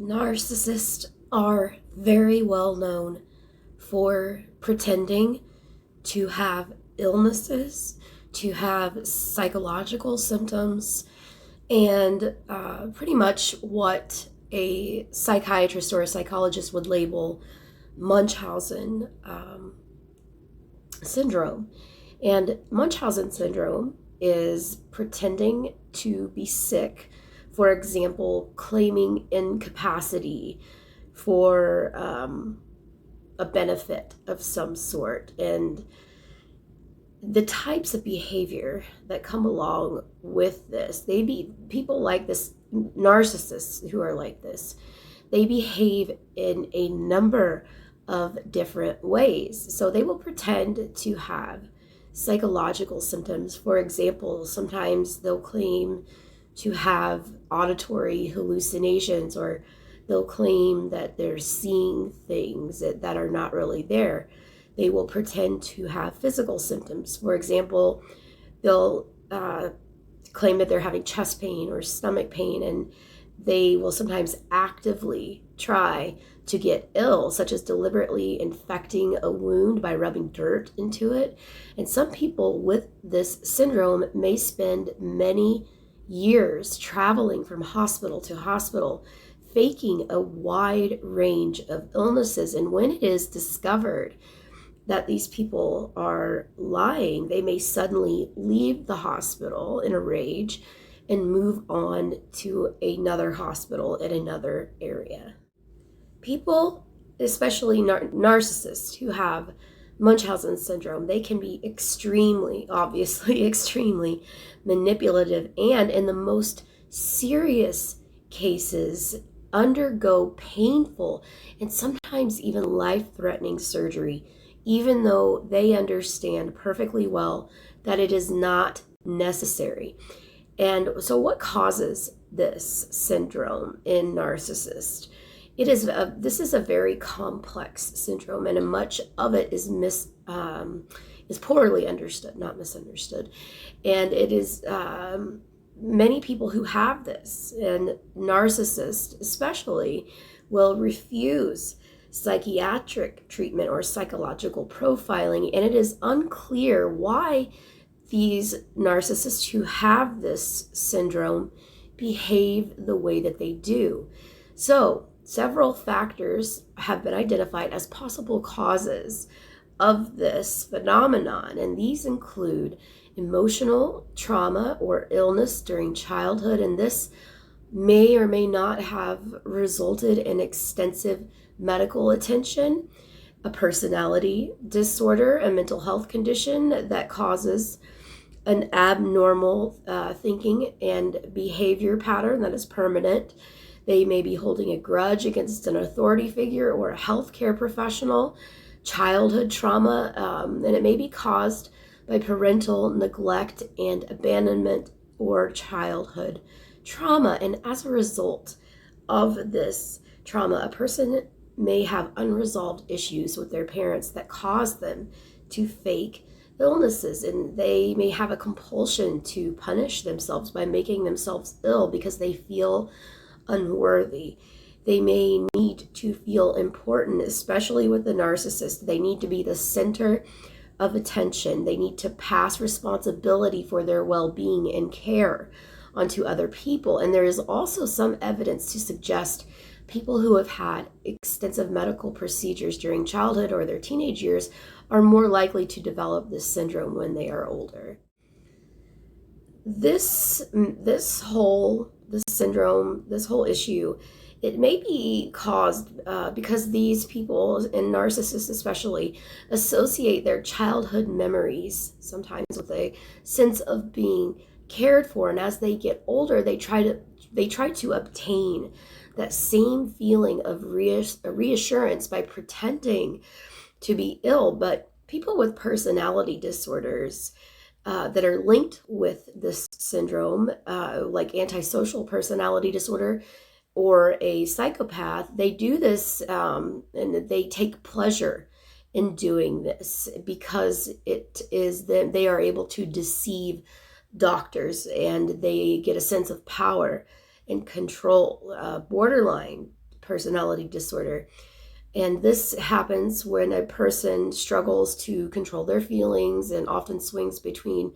Narcissists are very well known for pretending to have illnesses, to have psychological symptoms, and pretty much what a psychiatrist or a psychologist would label Munchausen syndrome. And Munchausen syndrome is pretending to be sick, for example, claiming incapacity for a benefit of some sort. And the types of behavior that come along with this, people like this, narcissists who are like this, they behave in a number of different ways. So they will pretend to have psychological symptoms. For example, sometimes they'll claim to have auditory hallucinations, or they'll claim that they're seeing things that are not really there. They will pretend to have physical symptoms. For example, they'll claim that they're having chest pain or stomach pain, and they will sometimes actively try to get ill, such as deliberately infecting a wound by rubbing dirt into it. And some people with this syndrome may spend many years traveling from hospital to hospital, faking a wide range of illnesses. And when it is discovered that these people are lying, they may suddenly leave the hospital in a rage and move on to another hospital in another area. People, especially narcissists who have Munchausen syndrome, they can be obviously extremely manipulative, and in the most serious cases undergo painful and sometimes even life-threatening surgery, even though they understand perfectly well that it is not necessary. And so what causes this syndrome in narcissists? This is a very complex syndrome, and much of it is poorly understood, not misunderstood. And it is many people who have this, and narcissists especially, will refuse psychiatric treatment or psychological profiling, and it is unclear why these narcissists who have this syndrome behave the way that they do. So several factors have been identified as possible causes of this phenomenon, and these include emotional trauma or illness during childhood, and this may or may not have resulted in extensive medical attention, a personality disorder, a mental health condition that causes an abnormal thinking and behavior pattern that is permanent. They may be holding a grudge against an authority figure or a healthcare professional, childhood trauma, and it may be caused by parental neglect and abandonment or childhood trauma. And as a result of this trauma, a person may have unresolved issues with their parents that cause them to fake illnesses, and they may have a compulsion to punish themselves by making themselves ill because they feel unworthy. They may need to feel important, especially with the narcissist. They need to be the center of attention. They need to pass responsibility for their well-being and care onto other people. And there is also some evidence to suggest people who have had extensive medical procedures during childhood or their teenage years are more likely to develop this syndrome when they are older. This whole syndrome, this whole issue, it may be caused because these people, and narcissists especially, associate their childhood memories sometimes with a sense of being cared for, and as they get older, they try to obtain that same feeling of reassurance by pretending to be ill. But people with personality disorders that are linked with this syndrome, like antisocial personality disorder or a psychopath, they do this and they take pleasure in doing this because it is that they are able to deceive doctors and they get a sense of power and control. Borderline personality disorder. And this happens when a person struggles to control their feelings and often swings between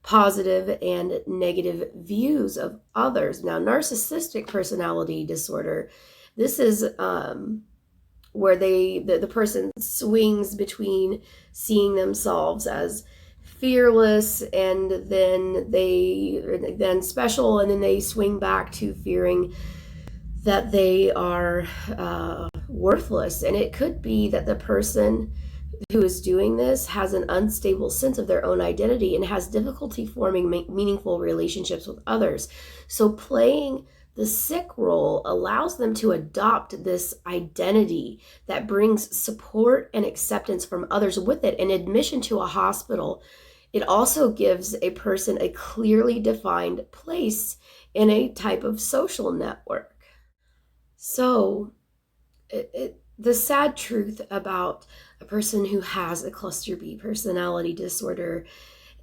positive and negative views of others. Now, narcissistic personality disorder, this is where the person swings between seeing themselves as fearless and then special, and then they swing back to fearing that they are worthless. And it could be that the person who is doing this has an unstable sense of their own identity and has difficulty forming meaningful relationships with others. So playing the sick role allows them to adopt this identity that brings support and acceptance from others with it. And admission to a hospital, it also gives a person a clearly defined place in a type of social network. So the sad truth about a person who has a cluster B personality disorder,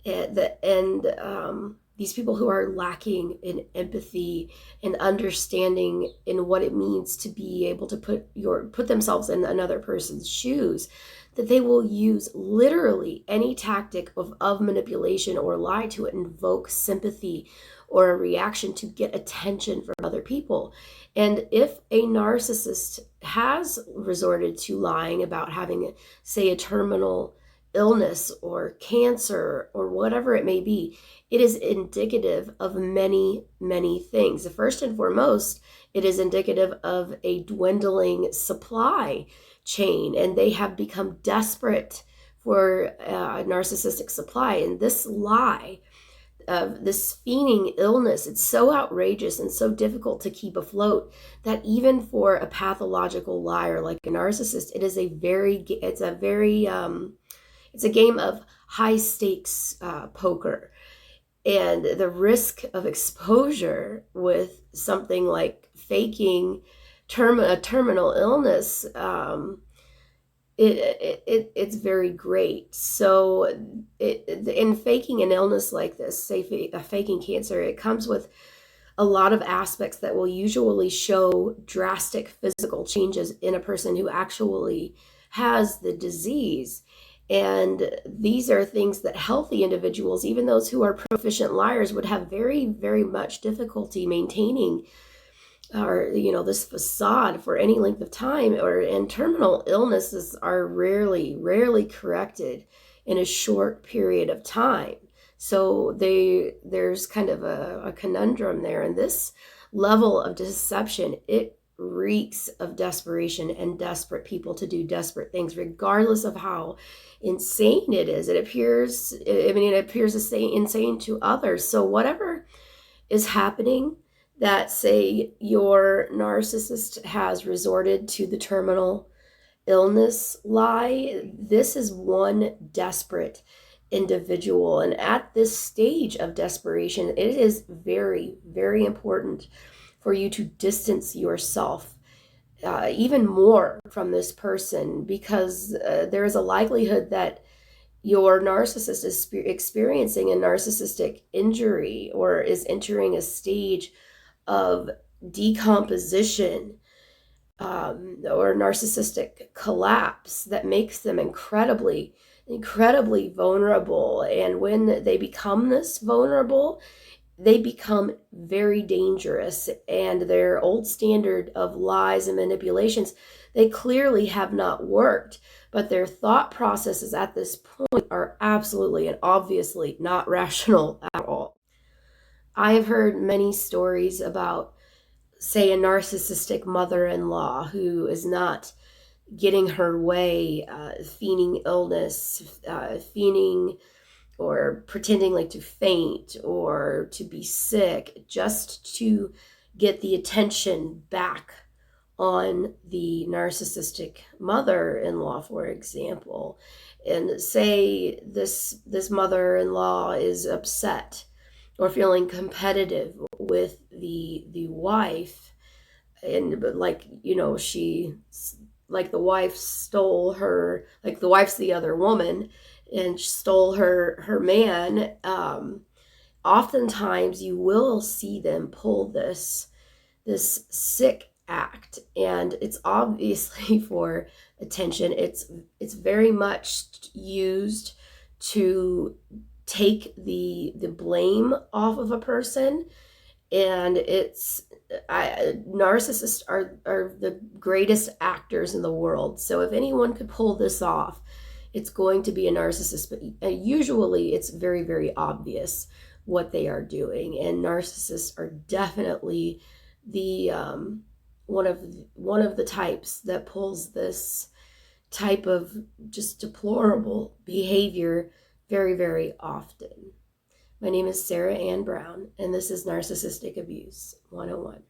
these people who are lacking in empathy and understanding in what it means to be able to put themselves in another person's shoes, that they will use literally any tactic of manipulation or lie to invoke sympathy or a reaction to get attention from other people. And if a narcissist has resorted to lying about having, say, a terminal illness or cancer or whatever it may be, it is indicative of many, many things. First and foremost, it is indicative of a dwindling supply chain, and they have become desperate for narcissistic supply. And this lie of this fiending illness, it's so outrageous and so difficult to keep afloat that even for a pathological liar like a narcissist, it's a game of high stakes poker. And the risk of exposure with something like faking a terminal illness, it's very great. So in faking an illness like this, say faking cancer, it comes with a lot of aspects that will usually show drastic physical changes in a person who actually has the disease. And these are things that healthy individuals, even those who are proficient liars, would have very, very much difficulty maintaining, or this facade for any length of time. And terminal illnesses are rarely corrected in a short period of time. So there's kind of a conundrum there. And this level of deception, it reeks of desperation and desperate people to do desperate things, regardless of how insane it is. It appears insane to others. So whatever is happening, that say your narcissist has resorted to the terminal illness lie, this is one desperate individual. And at this stage of desperation, it is very, very important for you to distance yourself even more from this person, because there is a likelihood that your narcissist is experiencing a narcissistic injury or is entering a stage of decomposition or narcissistic collapse that makes them incredibly vulnerable. And when they become this vulnerable, they become very dangerous, and their old standard of lies and manipulations, they clearly have not worked, but their thought processes at this point are absolutely and obviously not rational at all. I have heard many stories about, say, a narcissistic mother-in-law who is not getting her way, feigning illness, feigning or pretending like to faint or to be sick, just to get the attention back on the narcissistic mother-in-law, for example. And say this mother-in-law is upset or feeling competitive with the wife, and the wife stole her, like the wife's the other woman and stole her man. Oftentimes you will see them pull this sick act, and it's obviously for attention. It's very much used to take the blame off of a person, and narcissists are the greatest actors in the world. So if anyone could pull this off, it's going to be a narcissist. But usually it's very, very obvious what they are doing, and narcissists are definitely the one of the types that pulls this type of just deplorable behavior very, very often. My name is Sara Ann Brown, and this is Narcissistic Abuse 101.